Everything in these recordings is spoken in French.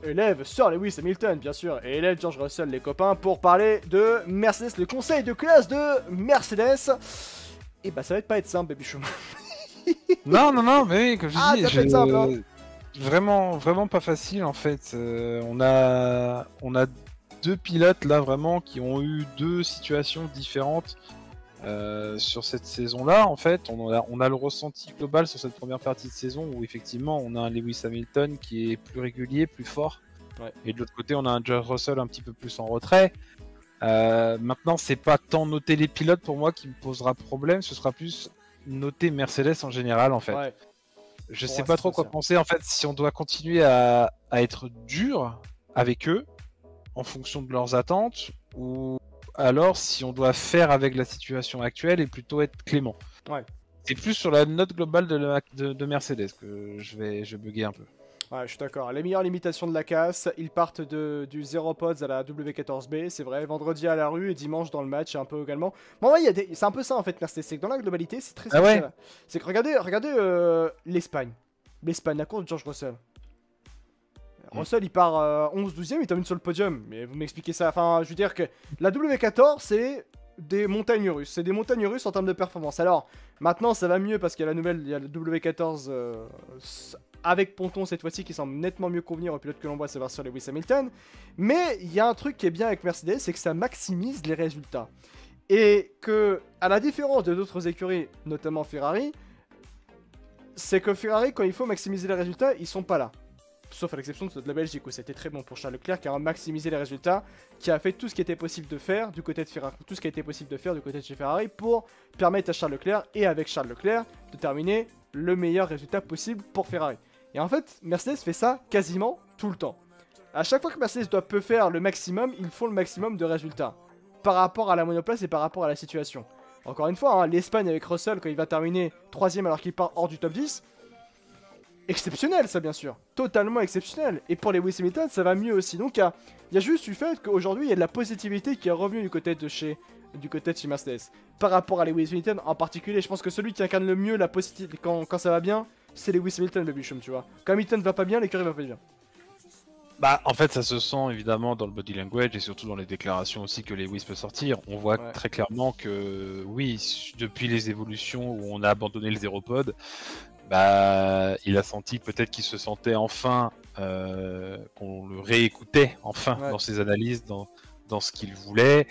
élève Sir Lewis Hamilton, bien sûr, et élève George Russell, les copains, pour parler de Mercedes, le conseil de classe de Mercedes. Et bah, ça va pas être simple, Baby Chum. Non, mais comme je dis, ça peut être simple, hein. Vraiment pas facile en fait. On a deux pilotes là vraiment qui ont eu deux situations différentes sur cette saison-là. En fait, on a le ressenti global sur cette première partie de saison où effectivement on a un Lewis Hamilton qui est plus régulier, plus fort. Ouais. Et de l'autre côté, on a un George Russell un petit peu plus en retrait. Maintenant, c'est pas tant noter les pilotes pour moi qui me posera problème, ce sera plus noter Mercedes en général en fait. Ouais. Je sais pas trop quoi penser en fait, si on doit continuer à être dur avec eux en fonction de leurs attentes ou alors si on doit faire avec la situation actuelle et plutôt être clément. Ouais. C'est plus sur la note globale de Mercedes que je vais bugger un peu. Ouais, je suis d'accord. Les meilleures limitations de la casse, ils partent du 0 pods à la W14B, c'est vrai. Vendredi à la rue et dimanche dans le match, un peu également. Bon, ouais, c'est un peu ça en fait, Mercedes. C'est que dans la globalité, c'est très spécial. Ouais. C'est que regardez l'Espagne. L'Espagne, la course de George Russell. Russell, il part 11-12ème, il termine sur le podium. Mais vous m'expliquez ça. Enfin, je veux dire que la W14, c'est des montagnes russes. C'est des montagnes russes en termes de performance. Alors, maintenant, ça va mieux parce qu'il y a la nouvelle, il y a le W14 avec ponton cette fois-ci qui semble nettement mieux convenir au pilote que l'on voit, c'est Sir Lewis Hamilton. Mais il y a un truc qui est bien avec Mercedes, c'est que ça maximise les résultats. Et que, à la différence de d'autres écuries, notamment Ferrari, c'est que Ferrari, quand il faut maximiser les résultats, ils sont pas là. Sauf à l'exception de la Belgique où c'était très bon pour Charles Leclerc qui a maximisé les résultats, qui a fait tout ce qui était possible de faire du côté de Ferrari, tout ce qui a été possible de faire du côté de chez Ferrari pour permettre à Charles Leclerc et avec Charles Leclerc de terminer le meilleur résultat possible pour Ferrari. Et en fait, Mercedes fait ça quasiment tout le temps. À chaque fois que Mercedes peut faire le maximum, ils font le maximum de résultats par rapport à la monoplace et par rapport à la situation. Encore une fois, hein, l'Espagne avec Russell quand il va terminer 3ème alors qu'il part hors du top 10. Exceptionnel ça bien sûr, totalement exceptionnel. Et pour les Lewis Hamilton ça va mieux aussi. Donc il y a juste du fait qu'aujourd'hui il y a de la positivité qui est revenue du côté de chez Mercedes. Par rapport à Lewis Hamilton en particulier, je pense que celui qui incarne le mieux la positivité quand ça va bien, c'est Lewis Hamilton, Baby Chum, tu vois. Quand Hamilton va pas bien, l'écurie va pas bien. Bah en fait ça se sent évidemment dans le body language et surtout dans les déclarations aussi que Lewis peut sortir. On voit très clairement que oui, depuis les évolutions où on a abandonné le zéro pod, bah, il a senti peut-être qu'il se sentait enfin, qu'on le réécoutait enfin dans ses analyses, dans ce qu'il voulait,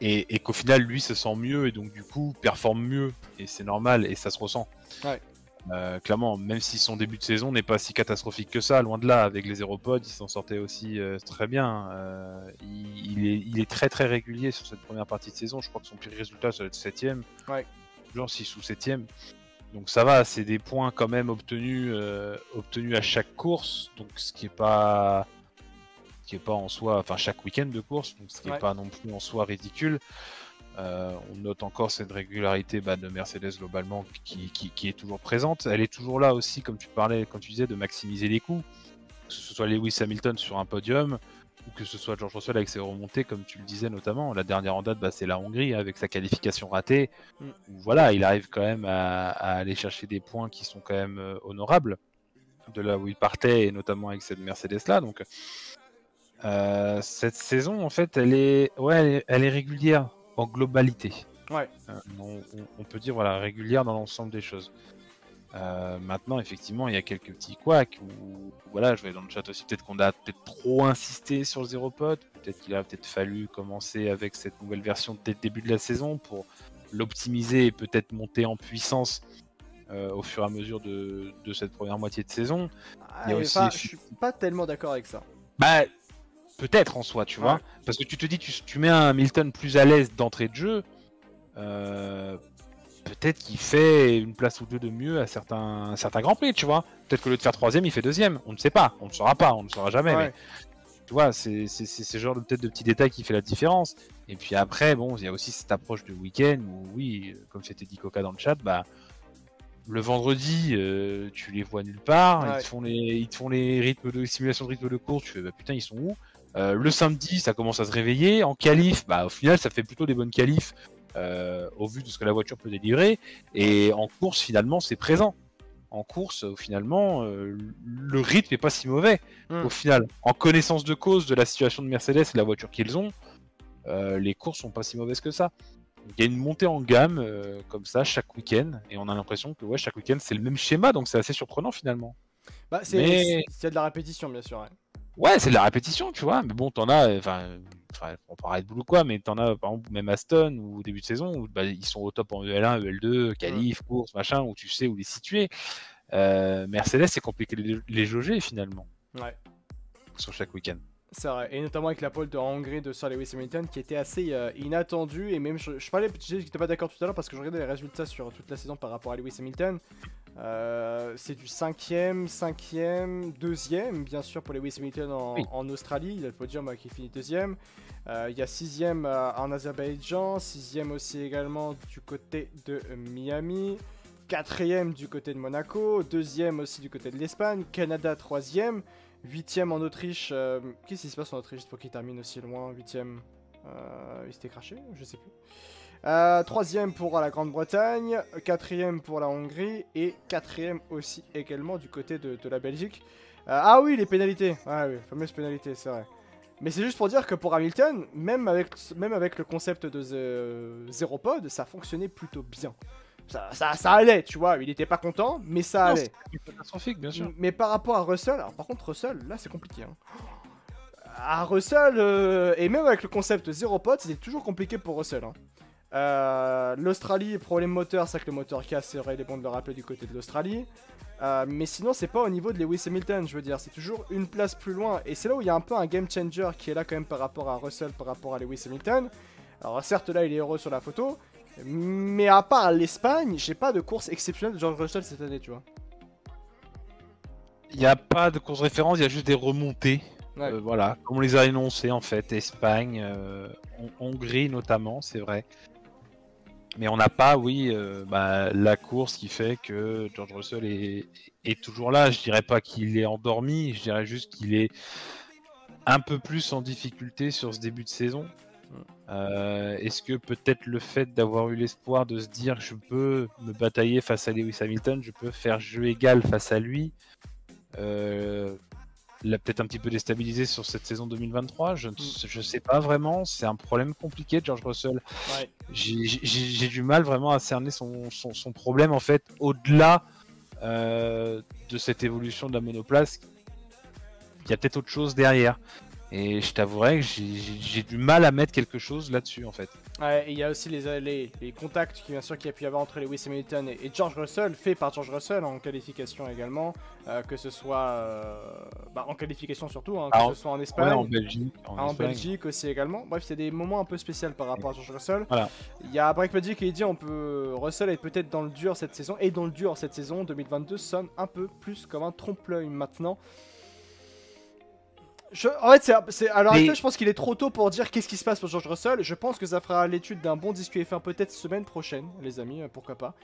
et qu'au final lui se sent mieux et donc du coup performe mieux, et c'est normal et ça se ressent. Ouais. Clairement, même si son début de saison n'est pas si catastrophique que ça, loin de là, avec les Aéropods, il s'en sortait aussi très bien. Il est très très régulier sur cette première partie de saison, je crois que son pire résultat ça va être 7ème, genre 6 ou 7ème. Donc ça va, c'est des points quand même obtenus à chaque course, donc ce qui est pas en soi, enfin chaque week-end de course, donc ce qui est pas non plus en soi ridicule. On note encore cette régularité de Mercedes globalement qui est toujours présente. Elle est toujours là aussi, comme tu parlais, quand tu disais, de maximiser les coups, que ce soit Lewis Hamilton sur un podium ou que ce soit George Russell avec ses remontées, comme tu le disais notamment. La dernière en date, c'est la Hongrie avec sa qualification ratée. Où, voilà, il arrive quand même à aller chercher des points qui sont quand même honorables de là où il partait, et notamment avec cette Mercedes-là. Donc cette saison, en fait, elle est régulière en globalité. On peut dire régulière dans l'ensemble des choses. Maintenant, effectivement, il y a quelques petits couacs où, voilà, je voyais dans le chat aussi, peut-être qu'on a trop insisté sur le zéro pod, peut-être qu'il a fallu commencer avec cette nouvelle version dès le début de la saison pour l'optimiser et peut-être monter en puissance au fur et à mesure de cette première moitié de saison. Je suis pas tellement d'accord avec ça. Bah, peut-être en soi, tu vois, parce que tu te dis, tu mets un Hamilton plus à l'aise d'entrée de jeu, peut-être qu'il fait une place ou deux de mieux à certains Grands Prix, tu vois. Peut-être que le lieu de faire 3ème, il fait 2ème. On ne sait pas, on ne saura pas, on ne saura jamais. Mais, tu vois, c'est ce genre de petits détails qui fait la différence. Et puis après, bon, il y a aussi cette approche de week-end où, oui, comme c'était dit Coca dans le chat, le vendredi, tu les vois nulle part. Ils te font les rythmes de simulation de rythme de course. Tu fais, putain, ils sont où? Le samedi, ça commence à se réveiller. En qualif, au final, ça fait plutôt des bonnes qualifs. Au vu de ce que la voiture peut délivrer, et en course finalement c'est présent. en course, finalement, le rythme n'est pas si mauvais. Au final, en connaissance de cause de la situation de Mercedes et de la voiture qu'ils ont, les courses sont pas si mauvaises que ça. Il y a une montée en gamme comme ça chaque week-end, et on a l'impression que chaque week-end c'est le même schéma, donc c'est assez surprenant finalement. Bah, c'est de la répétition, bien sûr. Ouais, c'est de la répétition, tu vois, mais bon, t'en as, on parlait de boulot quoi, mais t'en as par exemple même Aston ou au début de saison où ils sont au top en EL1, EL2, qualif, course, machin, où tu sais où les situer. Mercedes, c'est compliqué de les jauger finalement. Ouais. Sur chaque week-end. C'est vrai, et notamment avec la pole de Hongrie de Sir Lewis Hamilton qui était assez inattendue, et même je parlais, j'étais pas d'accord tout à l'heure parce que je regardais les résultats sur toute la saison par rapport à Lewis Hamilton. C'est du 5ème, 5ème, 2ème bien sûr pour Lewis Hamilton en Australie, il faut dire qui finit 2ème. Il y a 6ème en Azerbaïdjan, 6ème aussi également du côté de Miami, 4ème du côté de Monaco, 2ème aussi du côté de l'Espagne, Canada 3ème. 8ème en Autriche, qu'est-ce qui se passe en Autriche pour qu'il termine aussi loin? 8ème, il s'était craché, je sais plus. 3ème pour la Grande-Bretagne, 4ème pour la Hongrie et 4ème aussi également du côté de la Belgique. Ah oui, les pénalités, ah oui, fameuses pénalités, c'est vrai. Mais c'est juste pour dire que pour Hamilton, même avec le concept de Zero Pod, ça fonctionnait plutôt bien. Ça allait, tu vois, il était pas content, mais ça allait. C'est catastrophique, bien sûr. Mais par rapport à Russell, alors par contre Russell, là c'est compliqué. À Russell, et même avec le concept Zero Pod, c'était toujours compliqué pour Russell. L'Australie, problème moteur, c'est que le moteur casse, c'est vrai, il est bon de le rappeler du côté de l'Australie. Mais sinon, c'est pas au niveau de Lewis Hamilton, je veux dire, c'est toujours une place plus loin. Et c'est là où il y a un peu un game changer qui est là quand même par rapport à Russell, par rapport à Lewis Hamilton. Alors certes, là il est heureux sur la photo. Mais à part l'Espagne, j'ai pas de course exceptionnelle de George Russell cette année, tu vois. Il n'y a pas de course référence, il y a juste des remontées. Ouais. Voilà, comme on les a énoncées en fait, Espagne, Hongrie notamment, c'est vrai. Mais on n'a pas, la course qui fait que George Russell est toujours là. Je dirais pas qu'il est endormi, je dirais juste qu'il est un peu plus en difficulté sur ce début de saison. Est-ce que peut-être le fait d'avoir eu l'espoir de se dire je peux me batailler face à Lewis Hamilton, je peux faire jeu égal face à lui, l'a peut-être un petit peu déstabilisé sur cette saison 2023, je sais pas vraiment, c'est un problème compliqué de George Russell. Ouais. J'ai du mal vraiment à cerner son problème en fait, au-delà de cette évolution de la monoplace, il y a peut-être autre chose derrière. Et je t'avouerai que j'ai du mal à mettre quelque chose là-dessus en fait. Ouais, et il y a aussi les contacts bien sûr qu'il y a pu y avoir entre Lewis Hamilton et George Russell, fait par George Russell en qualification également, que ce soit en qualification surtout, que ce soit en Espagne, en Belgique, en Belgique aussi également. Bref, il y a des moments un peu spéciaux par rapport à George Russell. Voilà. Il y a Breakmagic qui dit Russell est peut-être dans le dur cette saison, et dans le dur cette saison 2022 sonne un peu plus comme un trompe-l'œil maintenant. En fait, alors je pense qu'il est trop tôt pour dire qu'est-ce qui se passe pour George Russell. Je pense que ça fera l'étude d'un bon disque F1 peut-être semaine prochaine, les amis, pourquoi pas.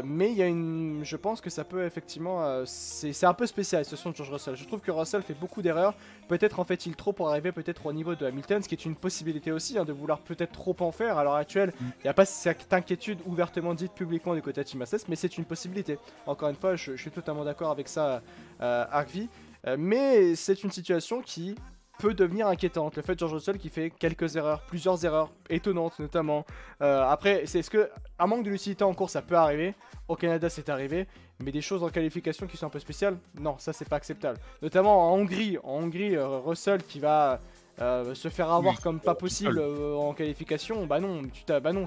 Mais il y a je pense que ça peut effectivement, c'est un peu spécial, ce son de George Russell. Je trouve que Russell fait beaucoup d'erreurs. Peut-être en fait-il trop pour arriver peut-être au niveau de Hamilton, ce qui est une possibilité aussi, de vouloir peut-être trop en faire. À l'heure actuelle, il n'y a pas cette inquiétude ouvertement dite publiquement du côté de Team Access, mais c'est une possibilité. Encore une fois, je suis totalement d'accord avec ça, Arvi. Mais c'est une situation qui peut devenir inquiétante. Le fait de George Russell qui fait quelques erreurs, plusieurs erreurs étonnantes notamment. Après, c'est ce que un manque de lucidité en course, ça peut arriver. Au Canada, c'est arrivé. Mais des choses en qualification qui sont un peu spéciales, non, ça c'est pas acceptable. Notamment en Hongrie. En Hongrie, Russell qui va se faire avoir comme pas possible en qualification. Bah non,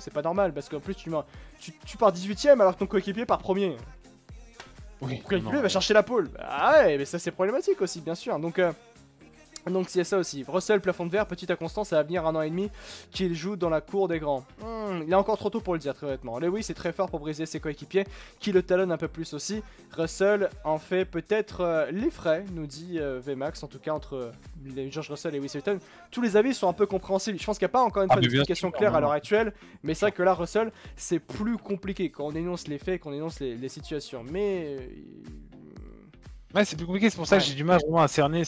c'est pas normal parce qu'en plus tu pars 18ème alors que ton coéquipier part premier. Oui, ton coéquipier va chercher la pole. Ah ouais, mais ça c'est problématique aussi, bien sûr. Donc c'est ça aussi. Russell, plafond de verre, petite inconstance, ça va venir 1 an et demi qu'il joue dans la cour des grands. Il est encore trop tôt pour le dire, très honnêtement. Lewis est très fort pour briser ses coéquipiers, qui le talonnent un peu plus aussi. Russell en fait peut-être les frais, nous dit VMAX, en tout cas entre George Russell et Lewis Hamilton. Tous les avis sont un peu compréhensibles. Je pense qu'il n'y a pas encore une fois d'explication claire à l'heure actuelle, mais c'est vrai que là, Russell, c'est plus compliqué quand on énonce les faits, quand on énonce les situations. Mais... Ouais, c'est plus compliqué, c'est pour ça que j'ai du mal vraiment à cerner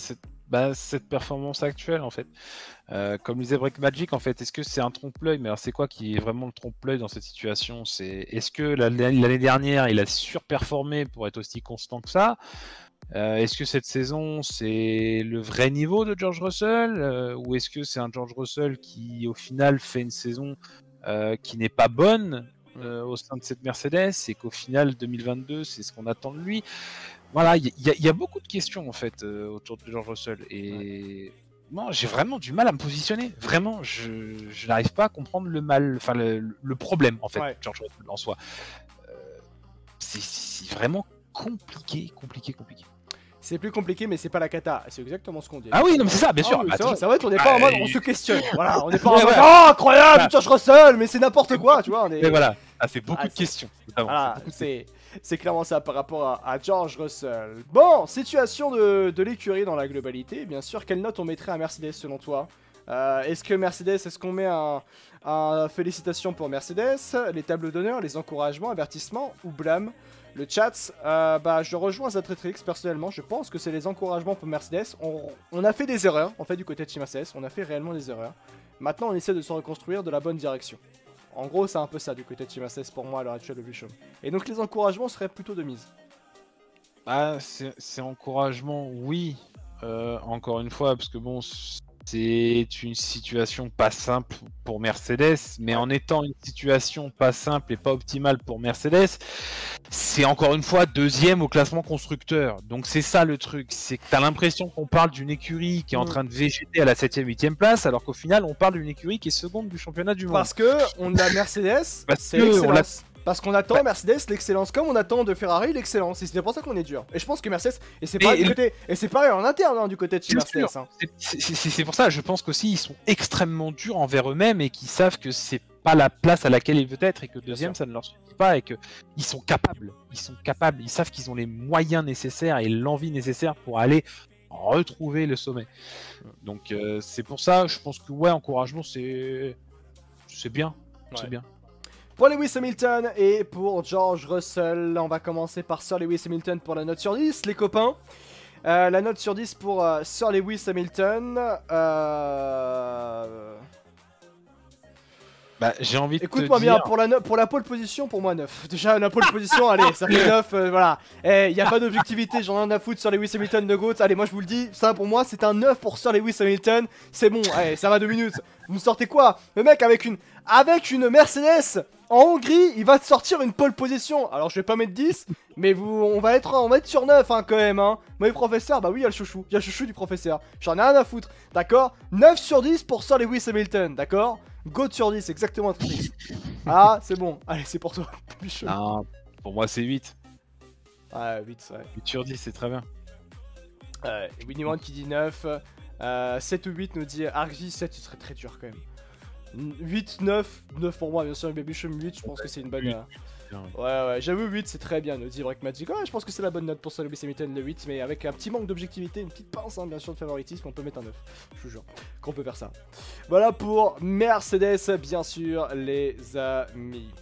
bah, cette performance actuelle en fait. Comme disait Break Magic, en fait, est-ce que c'est un trompe-l'œil? Mais alors, c'est quoi qui est vraiment le trompe-l'œil dans cette situation? Est-ce que l'année dernière, il a surperformé pour être aussi constant que ça? Est-ce que cette saison, c'est le vrai niveau de George Russell? Ou est-ce que c'est un George Russell qui, au final, fait une saison qui n'est pas bonne au sein de cette Mercedes, et qu'au final, 2022, c'est ce qu'on attend de lui? Voilà, il y a beaucoup de questions, en fait, autour de George Russell. Et moi, j'ai vraiment du mal à me positionner. Vraiment, je n'arrive pas à comprendre le problème, en fait, George Russell en soi. C'est vraiment compliqué. C'est plus compliqué, mais c'est pas la cata. C'est exactement ce qu'on dit. Ah oui, non, mais c'est ça, bien sûr. Oui, c'est vrai qu'on n'est pas en mode on se questionne. Voilà, on n'est pas en mode ouais. oh incroyable, George Russell, mais c'est n'importe quoi, tu vois. Mais voilà, c'est beaucoup de questions. Voilà, c'est clairement ça par rapport à George Russell. Bon, situation de l'écurie dans la globalité. Bien sûr, quelle note on mettrait à Mercedes selon toi? Est-ce qu'on met un félicitations pour Mercedes, les tableaux d'honneur, les encouragements, avertissements ou blâme? Le chat, je rejoins Zatrix personnellement, je pense que c'est les encouragements pour Mercedes. On a fait des erreurs, en fait, du côté de Team Mercedes, on a fait réellement des erreurs. Maintenant, on essaie de se reconstruire de la bonne direction. En gros, c'est un peu ça du côté de Team Mercedes pour moi à l'heure actuelle de Bishop. Et donc, les encouragements seraient plutôt de mise. Ah, c'est encouragement, oui. Encore une fois, parce que bon, c'est une situation pas simple pour Mercedes, mais en étant une situation pas simple et pas optimale pour Mercedes, c'est encore une fois deuxième au classement constructeur. Donc c'est ça le truc, c'est que t'as l'impression qu'on parle d'une écurie qui est en train de végéter à la 7ème, 8ème place, alors qu'au final on parle d'une écurie qui est seconde du championnat du monde. Parce que on a Mercedes, c'est l'excellence. Parce qu'on attend Mercedes l'excellence comme on attend de Ferrari l'excellence. Et c'est pour ça qu'on est dur. Et je pense que Mercedes, et c'est pareil, pareil en interne hein, du côté de chez Mercedes. Hein. C'est pour ça, je pense qu'aussi ils sont extrêmement durs envers eux-mêmes et qu'ils savent que c'est pas la place à laquelle ils veulent être et que deuxième ça ne leur suffit pas et qu'ils sont capables. Ils savent qu'ils ont les moyens nécessaires et l'envie nécessaire pour aller retrouver le sommet. Donc c'est pour ça, je pense que ouais, encouragement c'est bien. C'est bien. Pour Lewis Hamilton et pour George Russell, on va commencer par Sir Lewis Hamilton pour la note sur 10, les copains. La note sur 10 pour Sir Lewis Hamilton. J'ai envie de écoute-moi te dire... bien, pour la pole position, pour moi 9. Déjà, la pole position, allez, ça fait 9, voilà. Il n'y a pas d'objectivité, j'en ai rien à foutre sur Lewis Hamilton de GOAT. Allez, moi je vous le dis, ça pour moi c'est un 9 pour Sir Lewis Hamilton. C'est bon, allez, ça va 2 minutes. Vous me sortez quoi? Le mec avec une Mercedes en Hongrie, il va te sortir une pole position. Alors je vais pas mettre 10, mais on va être sur 9 hein, quand même. Hein. Moi le professeur, bah oui, il y a le chouchou du professeur. J'en ai rien à foutre, d'accord? 9 sur 10 pour Sir Lewis Hamilton, d'accord? GOAT sur 10, exactement triste. Ah, c'est bon. Allez, c'est pour toi. Non, pour moi c'est 8. Ouais, 8, ouais. 8 sur 10, c'est très bien. Winnie One qui dit 9. 7 ou 8 nous dit Argy 7, ce serait très dur quand même. 8, 9 pour moi, bien sûr. Babychum 8, je pense que c'est une bonne. Ouais, j'avoue 8, c'est très bien, nous dit Break Magic. Ouais, je pense que c'est la bonne note pour Sir Lewis Hamilton, le 8, mais avec un petit manque d'objectivité, une petite pince, hein, bien sûr, de favoritisme, on peut mettre un 9. Je vous jure qu'on peut faire ça. Voilà pour Mercedes, bien sûr, les amis.